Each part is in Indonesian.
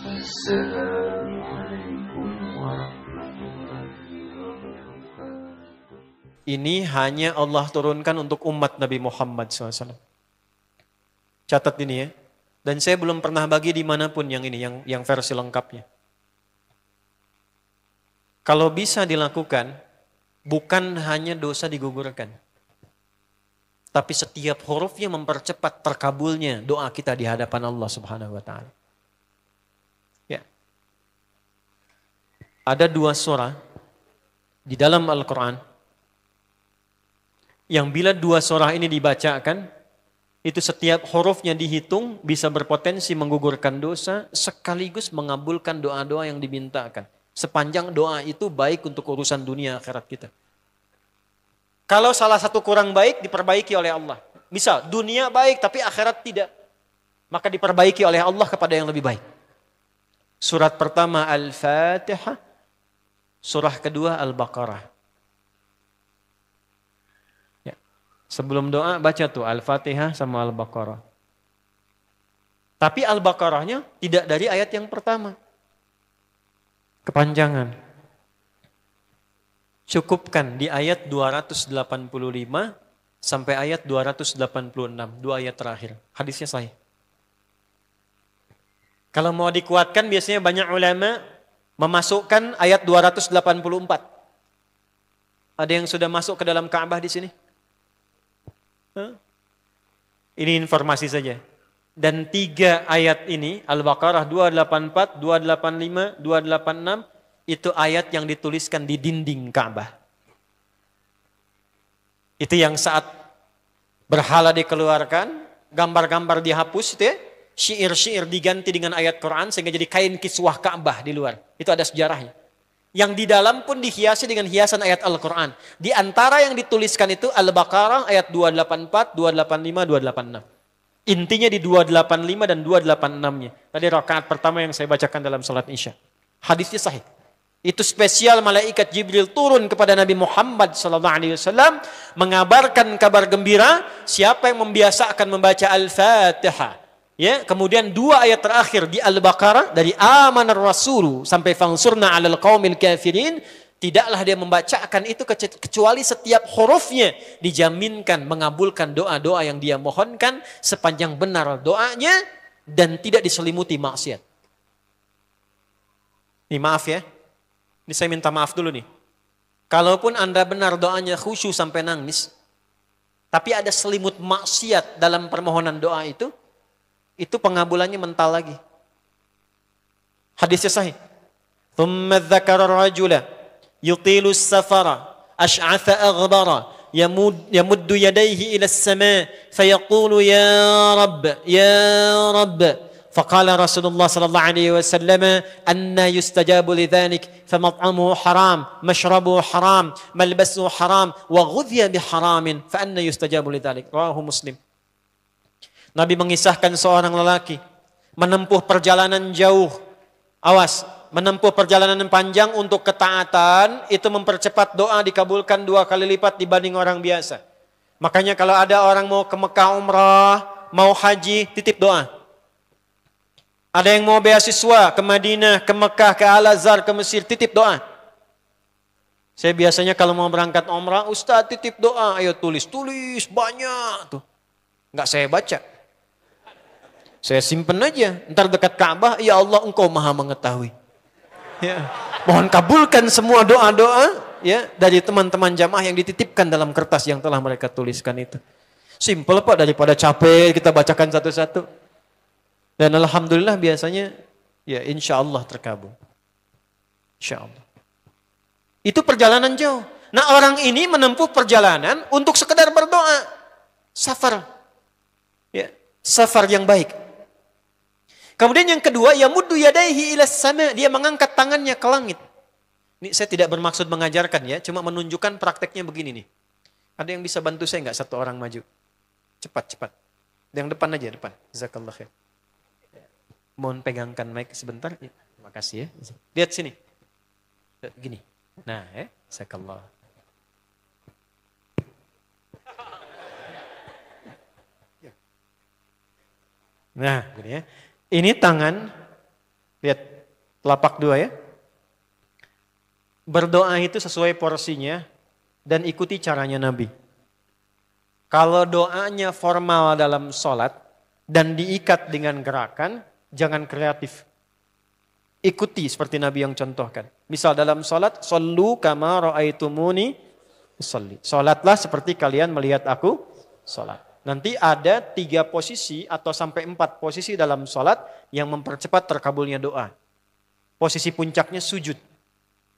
Assalamualaikum warahmatullahi wabarakatuh. Ini hanya Allah turunkan untuk umat Nabi Muhammad SAW. Catat ini ya. Dan saya belum pernah bagi dimanapun yang ini, yang versi lengkapnya. Kalau bisa dilakukan, bukan hanya dosa digugurkan. Tapi setiap hurufnya mempercepat terkabulnya doa kita di hadapan Allah Subhanahu wa Ta'ala. Ya. Ada 2 surah di dalam Al-Quran yang bila 2 surah ini dibacakan, itu setiap hurufnya dihitung bisa berpotensi menggugurkan dosa sekaligus mengabulkan doa-doa yang dimintakan. Sepanjang doa itu baik untuk urusan dunia akhirat kita. Kalau salah satu kurang baik diperbaiki oleh Allah. Misal dunia baik tapi akhirat tidak. Maka diperbaiki oleh Allah kepada yang lebih baik. Surat pertama Al-Fatihah. Surah kedua Al-Baqarah. Ya. Sebelum doa baca tuh Al-Fatihah sama Al-Baqarah. Tapi Al-Baqarahnya tidak dari ayat yang pertama. Kepanjangan. Cukupkan di ayat 285 sampai ayat 286, 2 ayat terakhir. Hadisnya sahih. Kalau mau dikuatkan biasanya banyak ulama memasukkan ayat 284. Ada yang sudah masuk ke dalam Ka'bah di sini? Ini informasi saja. Dan 3 ayat ini, Al-Baqarah 284, 285, 286, itu ayat yang dituliskan di dinding Ka'bah. Itu yang saat berhala dikeluarkan, gambar-gambar dihapus, itu ya, syair-syair diganti dengan ayat Quran sehingga jadi kain kiswah Ka'bah di luar. Itu ada sejarahnya. Yang di dalam pun dihiasi dengan hiasan ayat Al-Quran. Di antara yang dituliskan itu Al-Baqarah ayat 284, 285, 286. Intinya di 285 dan 286-nya. Tadi rakaat pertama yang saya bacakan dalam salat Isya. Hadisnya sahih. Itu spesial malaikat Jibril turun kepada Nabi Muhammad SAW mengabarkan kabar gembira siapa yang membiasakan membaca Al-Fatihah. Ya, kemudian 2 ayat terakhir di Al-Baqarah dari amanar rasulu sampai fangsurna 'alal qaumil kafirin, tidaklah dia membacakan itu kecuali setiap hurufnya dijaminkan mengabulkan doa-doa yang dia mohonkan sepanjang benar doanya dan tidak diselimuti maksiat. Ini maaf ya. Ini saya minta maaf dulu nih. Kalaupun Anda benar doanya khusyuk sampai nangis, tapi ada selimut maksiat dalam permohonan doa itu pengabulannya mental lagi. Hadisnya sahih. Thumma dzakara rajula yutilu as-safara ash'atha aghbara yamuddu yadayhi ila as-sama' fayaqulu ya rabb. فقال رسول الله صلى الله عليه وسلم أن يستجاب لذلك فمطعمه حرام مشربه حرام ملبسه حرام وغذي بحرام فأن يستجاب لذلك رواه مسلم. Nabi mengisahkan seorang lelaki menempuh perjalanan jauh. Awas, menempuh perjalanan panjang untuk ketaatan itu mempercepat doa dikabulkan 2 kali lipat dibanding orang biasa. Makanya kalau ada orang mau ke Mekah umrah, mau haji, titip doa. Ada yang mau beasiswa ke Madinah, ke Mekah, ke Al-Azhar, ke Mesir, titip doa. Saya biasanya kalau mau berangkat umrah, Ustaz titip doa, ayo tulis banyak tuh. Enggak saya baca. Saya simpen aja, ntar dekat Ka'bah, ya Allah engkau maha mengetahui. Ya. Mohon kabulkan semua doa-doa ya dari teman-teman jamaah yang dititipkan dalam kertas yang telah mereka tuliskan itu. Simple Pak, daripada capek kita bacakan satu-satu. Dan alhamdulillah biasanya ya insya Allah terkabul. Insya Allah. Itu perjalanan jauh. Nah orang ini menempuh perjalanan untuk sekedar berdoa. Safar. Ya, safar yang baik. Kemudian yang kedua, yamuddu yadaihi ilas sama. Dia mengangkat tangannya ke langit. Ini saya tidak bermaksud mengajarkan ya. Cuma menunjukkan prakteknya begini nih. Ada yang bisa bantu saya nggak satu orang maju? Cepat. Yang depan aja, depan. Jazakallah khair. Mohon pegangkan mic sebentar. Ya, terima kasih ya. Lihat sini. Gini. Nah, jazakallah. Nah, gini ya. Ini tangan Lihat telapak 2 ya. Berdoa itu sesuai porsinya dan ikuti caranya Nabi. Kalau doanya formal dalam sholat dan diikat dengan gerakan, jangan kreatif. Ikuti seperti Nabi yang contohkan. Misal dalam sholat, shollu kama ra'aitumuni usolli. Sholatlah seperti kalian melihat aku sholat. Nanti ada 3 posisi atau sampai 4 posisi dalam sholat yang mempercepat terkabulnya doa. Posisi puncaknya sujud.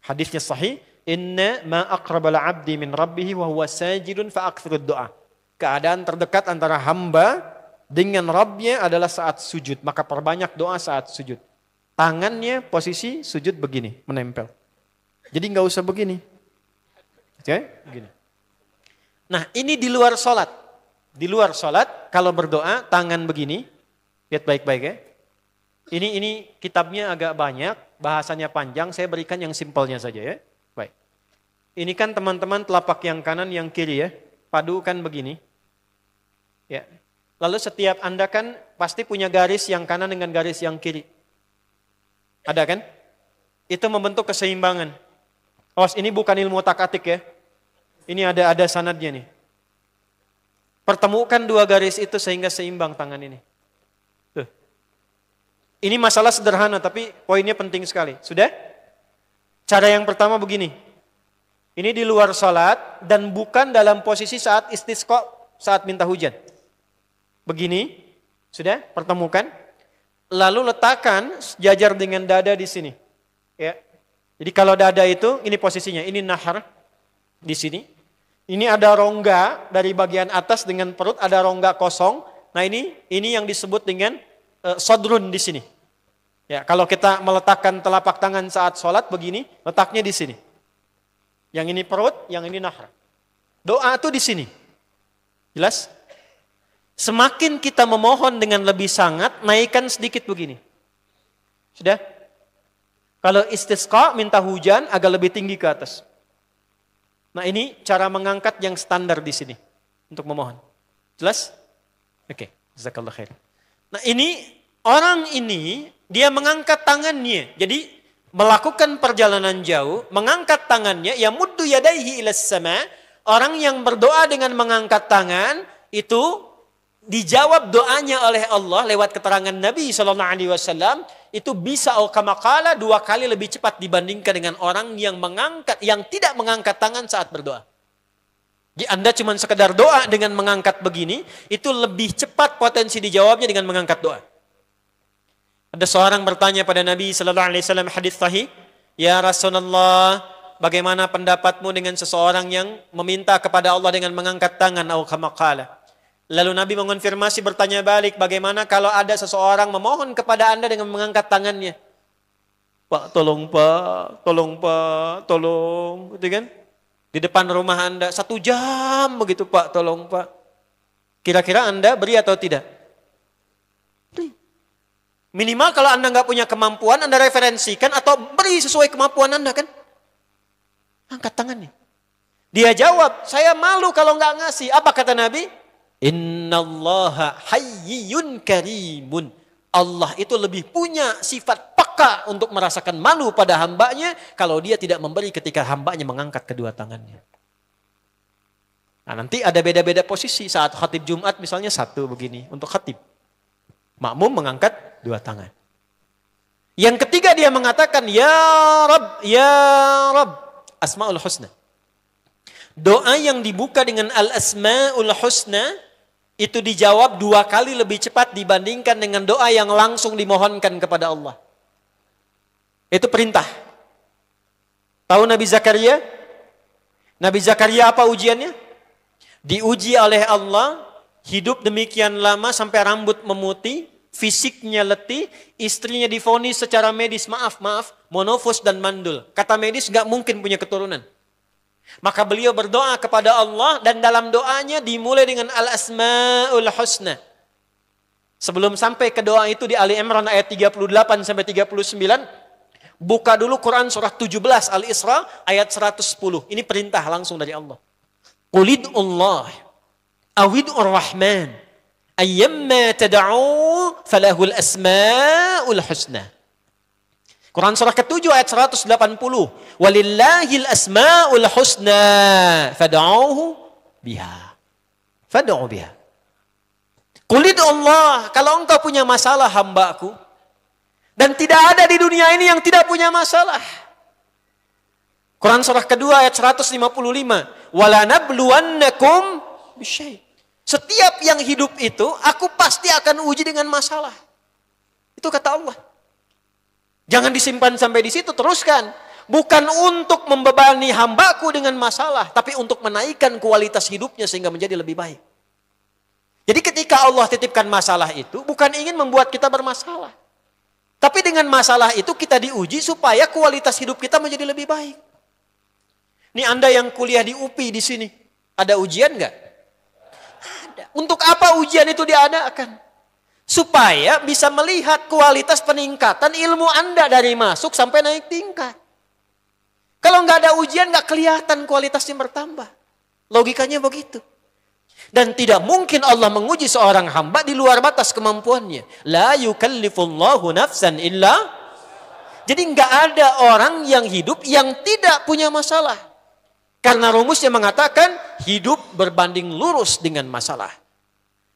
Hadisnya sahih. Inna ma aqrabal abdi min rabbihi wa huwa sajidun fa akthirud doa. Keadaan terdekat antara hamba dengan Rabbnya adalah saat sujud. Maka perbanyak doa saat sujud. Tangannya posisi sujud begini, menempel. Jadi nggak usah begini. Oke, begini. Nah ini di luar sholat. Di luar sholat kalau berdoa tangan begini. Lihat baik-baik ya. Ini kitabnya agak banyak, bahasanya panjang. Saya berikan yang simpelnya saja ya. Baik. Ini kan teman-teman telapak yang kanan, yang kiri ya. Padukan begini. Ya. Lalu setiap Anda kan pasti punya garis yang kanan dengan garis yang kiri. Ada kan? Itu membentuk keseimbangan. Awas, ini bukan ilmu otak-atik ya. Ini ada sanadnya nih. Pertemukan 2 garis itu sehingga seimbang tangan ini. Tuh. Ini masalah sederhana tapi poinnya penting sekali. Sudah? Cara yang pertama begini. Ini di luar salat dan bukan dalam posisi saat istisqa, saat minta hujan. Begini, sudah pertemukan. Lalu letakkan sejajar dengan dada di sini. Ya. Jadi kalau dada itu, ini posisinya, ini nahar di sini. Ini ada rongga dari bagian atas dengan perut, ada rongga kosong. Nah ini yang disebut dengan sodrun di sini. Ya, kalau kita meletakkan telapak tangan saat sholat begini, letaknya di sini. Yang ini perut, yang ini nahar. Doa itu di sini. Jelas? Semakin kita memohon dengan lebih sangat, naikkan sedikit begini. Sudah? Kalau istisqa, minta hujan, agak lebih tinggi ke atas. Nah ini cara mengangkat yang standar di sini. Untuk memohon. Jelas? Oke. Jazakallah khair. Nah ini, orang ini, dia mengangkat tangannya. Jadi, melakukan perjalanan jauh, mengangkat tangannya, ya muddu yadaihi ilas sama. Orang yang berdoa dengan mengangkat tangan, itu dijawab doanya oleh Allah lewat keterangan Nabi SAW, itu bisa al-kamakala 2 kali lebih cepat dibandingkan dengan orang yang tidak mengangkat tangan saat berdoa. Jadi Anda cuma sekedar doa dengan mengangkat begini, itu lebih cepat potensi dijawabnya dengan mengangkat doa. Ada seorang bertanya pada Nabi SAW, hadis sahih, ya Rasulullah, bagaimana pendapatmu dengan seseorang yang meminta kepada Allah dengan mengangkat tangan al-kamakala? Lalu Nabi mengonfirmasi, bertanya balik, bagaimana kalau ada seseorang memohon kepada Anda dengan mengangkat tangannya? Pak, tolong Pak, tolong Pak, tolong. Gitu kan? Di depan rumah Anda, 1 jam begitu Pak, tolong Pak. Kira-kira Anda beri atau tidak? Beri. Minimal kalau Anda nggak punya kemampuan, Anda referensikan atau beri sesuai kemampuan Anda kan? Angkat tangannya. Dia jawab, saya malu kalau nggak ngasih. Apa kata Nabi? Innallaha hayyun karimun. Allah itu lebih punya sifat peka untuk merasakan malu pada hambanya kalau dia tidak memberi ketika hambanya mengangkat kedua tangannya. Nah nanti ada beda-beda posisi saat khatib Jumat misalnya 1 begini untuk khatib. Makmum mengangkat 2 tangan. Yang ketiga dia mengatakan ya Rabb, Asmaul Husna. Doa yang dibuka dengan Al-Asmaul Husna itu dijawab 2 kali lebih cepat dibandingkan dengan doa yang langsung dimohonkan kepada Allah. Itu perintah. Tahu Nabi Zakaria? Nabi Zakaria apa ujiannya? Diuji oleh Allah, hidup demikian lama sampai rambut memutih, fisiknya letih, istrinya divonis secara medis, maaf, monofos dan mandul. Kata medis gak mungkin punya keturunan. Maka beliau berdoa kepada Allah dan dalam doanya dimulai dengan Al-Asmaul Husna. Sebelum sampai ke doa itu di Ali Imran ayat 38 sampai 39, buka dulu Quran surah 17 Al-Isra ayat 110. Ini perintah langsung dari Allah. Qulidullah awidur rahman ayyamma tad'u falahul asmaul husna. Quran surah ke-7 ayat 180. Walillahil asma'ul husna fad'uhu biha. Fad'u biha. Qul Allah, kalau engkau punya masalah hambaku, dan tidak ada di dunia ini yang tidak punya masalah. Quran surah kedua ayat 155. Wala nabluwannakum bisyai'. Setiap yang hidup itu, aku pasti akan uji dengan masalah. Itu kata Allah. Jangan disimpan sampai di situ, teruskan. Bukan untuk membebani hambaku dengan masalah, tapi untuk menaikkan kualitas hidupnya sehingga menjadi lebih baik. Jadi ketika Allah titipkan masalah itu, bukan ingin membuat kita bermasalah. Tapi dengan masalah itu kita diuji supaya kualitas hidup kita menjadi lebih baik. Ini Anda yang kuliah di UPI di sini, ada ujian nggak? Ada. Untuk apa ujian itu diadakan? Supaya bisa melihat kualitas peningkatan ilmu Anda dari masuk sampai naik tingkat. Kalau nggak ada ujian, nggak kelihatan kualitasnya bertambah. Logikanya begitu. Dan tidak mungkin Allah menguji seorang hamba di luar batas kemampuannya. La yukallifullahu nafsan illa. Jadi nggak ada orang yang hidup yang tidak punya masalah. Karena rumusnya mengatakan hidup berbanding lurus dengan masalah.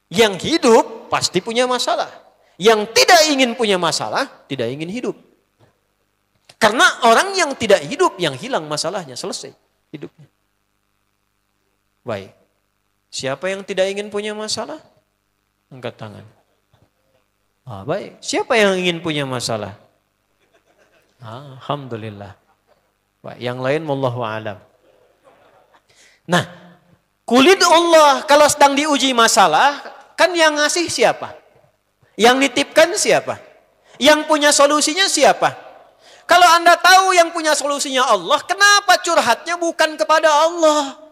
Yang hidup pasti punya masalah. Yang tidak ingin punya masalah, tidak ingin hidup. Karena orang yang tidak hidup, yang hilang masalahnya, selesai hidupnya. Baik. Siapa yang tidak ingin punya masalah? Angkat tangan. Baik. Siapa yang ingin punya masalah? Alhamdulillah. Baik. Yang lain wallahu a'lam. Nah, kulit Allah kalau sedang diuji masalah, kan yang ngasih siapa? Yang nitipkan siapa? Yang punya solusinya siapa? Kalau Anda tahu yang punya solusinya Allah, kenapa curhatnya bukan kepada Allah?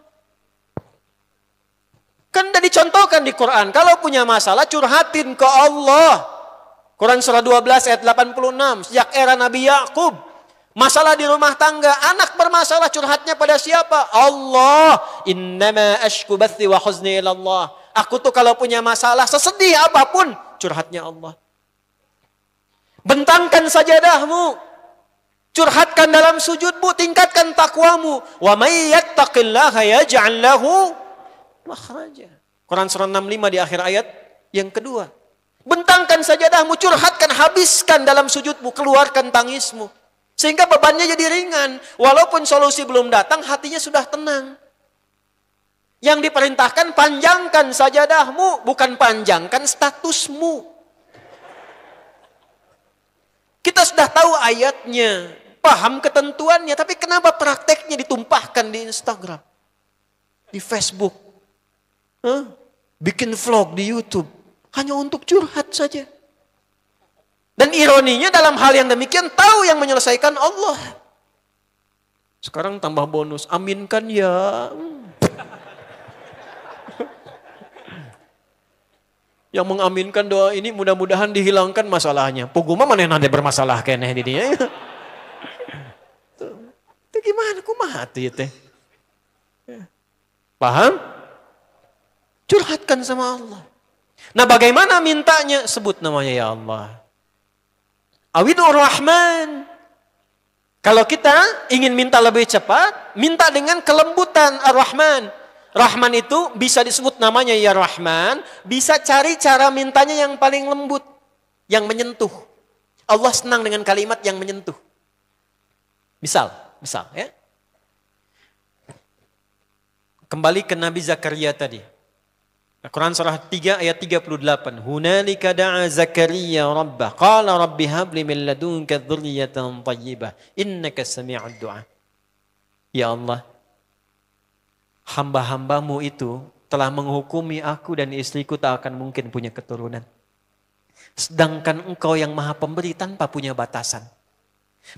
Kan sudah dicontohkan di Quran. Kalau punya masalah, curhatin ke Allah. Quran surah 12 ayat 86. Sejak era Nabi Yakub. Masalah di rumah tangga. Anak bermasalah, curhatnya pada siapa? Allah. Innama ashku bathi wa huzni ilallah. Aku tuh kalau punya masalah, sesedih apapun, curhatnya Allah. Bentangkan sajadahmu. Curhatkan dalam sujudmu. Tingkatkan takwamu. Wa may yattaqillaha yaj'al lahu makhraja. Quran surah 65 di akhir ayat yang kedua. Bentangkan sajadahmu, curhatkan, habiskan dalam sujudmu, keluarkan tangismu. Sehingga bebannya jadi ringan. Walaupun solusi belum datang, hatinya sudah tenang. Yang diperintahkan panjangkan sajadahmu, bukan panjangkan statusmu. Kita sudah tahu ayatnya, paham ketentuannya, tapi kenapa prakteknya ditumpahkan di Instagram, di Facebook? Bikin vlog di YouTube hanya untuk curhat saja. Dan ironinya dalam hal yang demikian tahu yang menyelesaikan Allah. Sekarang tambah bonus, aminkan ya. Yang mengaminkan doa ini mudah-mudahan dihilangkan masalahnya. Puguma mana nanti bermasalah keneh di dia. Itu gimana kumaha atuh teh? Paham? Curhatkan sama Allah. Nah bagaimana mintanya? Sebut namanya ya Allah. Awidur Rahman. Kalau kita ingin minta lebih cepat, minta dengan kelembutan Ar-Rahman. Rahman itu bisa disebut namanya ya Rahman. Bisa cari cara mintanya yang paling lembut. Yang menyentuh. Allah senang dengan kalimat yang menyentuh. Misal ya. Kembali ke Nabi Zakaria tadi. Quran surah 3 ayat 38. Hunalika da'a Zakaria rabbah. Qala rabbi habli min ladunka dzurriyyatan thayyibah. Innaka sami'ud du'a. Ya Allah, hamba-hambamu itu telah menghukumi aku dan istriku tak akan mungkin punya keturunan. Sedangkan engkau yang maha pemberi tanpa punya batasan.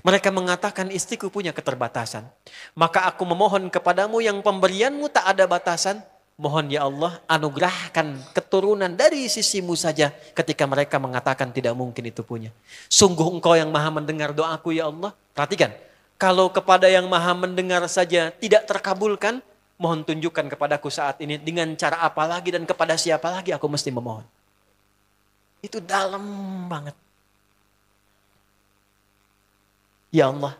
Mereka mengatakan istriku punya keterbatasan. Maka aku memohon kepadamu yang pemberianmu tak ada batasan. Mohon ya Allah anugerahkan keturunan dari sisimu saja ketika mereka mengatakan tidak mungkin itu punya. Sungguh engkau yang maha mendengar doaku ya Allah. Perhatikan, kalau kepada yang maha mendengar saja tidak terkabulkan, mohon tunjukkan kepadaku saat ini dengan cara apa lagi dan kepada siapa lagi aku mesti memohon. Itu dalam banget. Ya Allah,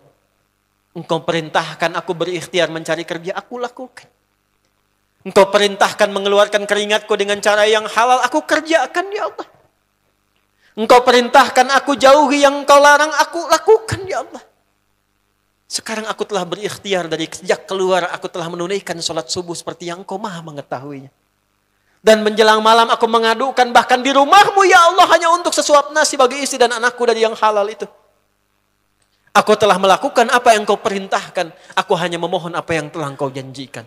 Engkau perintahkan aku berikhtiar mencari kerja, aku lakukan. Engkau perintahkan mengeluarkan keringatku dengan cara yang halal, aku kerjakan ya Allah. Engkau perintahkan aku jauhi yang Engkau larang, aku lakukan ya Allah. Sekarang aku telah berikhtiar dari sejak keluar, aku telah menunaikan sholat subuh seperti yang Engkau maha mengetahuinya. Dan menjelang malam aku mengadukan bahkan di rumahmu ya Allah hanya untuk sesuap nasi bagi istri dan anakku dari yang halal itu. Aku telah melakukan apa yang Engkau perintahkan, aku hanya memohon apa yang telah Engkau janjikan.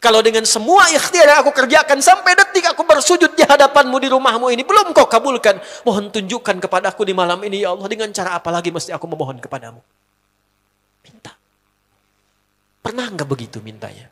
Kalau dengan semua ikhtiar yang aku kerjakan sampai detik aku bersujud di hadapanmu di rumahmu ini belum Kau kabulkan, mohon tunjukkan kepadaku di malam ini ya Allah, dengan cara apa lagi mesti aku memohon kepadamu. Minta. Pernah enggak begitu mintanya?